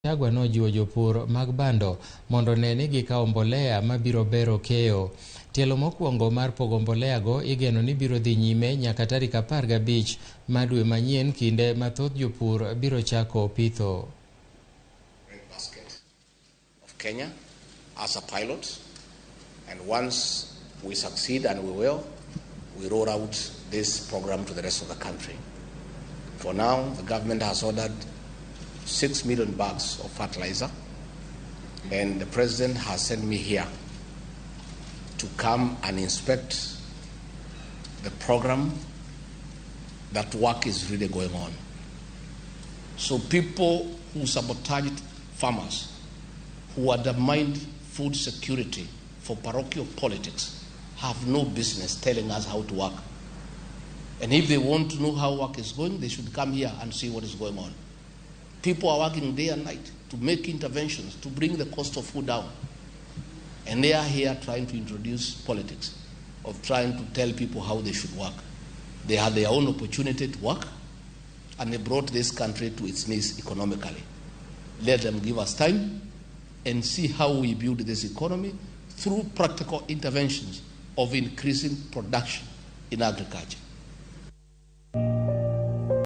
Gachagua nojiwo jopur mag bando mondo ne ni gikawo mbolea mabiro bero keyo. Tielo mokwongo mar pogo mbolea go igeno ni biro dhi nyime nyaka tarik 15 mar dwe manyien, kinde mathoth jopur biro chako pitho. Basket of Kenya as a pilot, and once we succeed, and we will, we roll out this program to the rest of the country. For now, the government has ordered 6 million bags of fertilizer, and the president has sent me here to come and inspect the program. That work is really going on. So people who sabotaged farmers, who undermined food security for parochial politics, have no business telling us how to work. And if they want to know how work is going, they should come here and see what is going on. People are working day and night to make interventions, to bring the cost of food down. And they are here trying to introduce politics of trying to tell people how they should work. They had their own opportunity to work, and they brought this country to its knees economically. Let them give us time and see how we build this economy through practical interventions of increasing production in agriculture.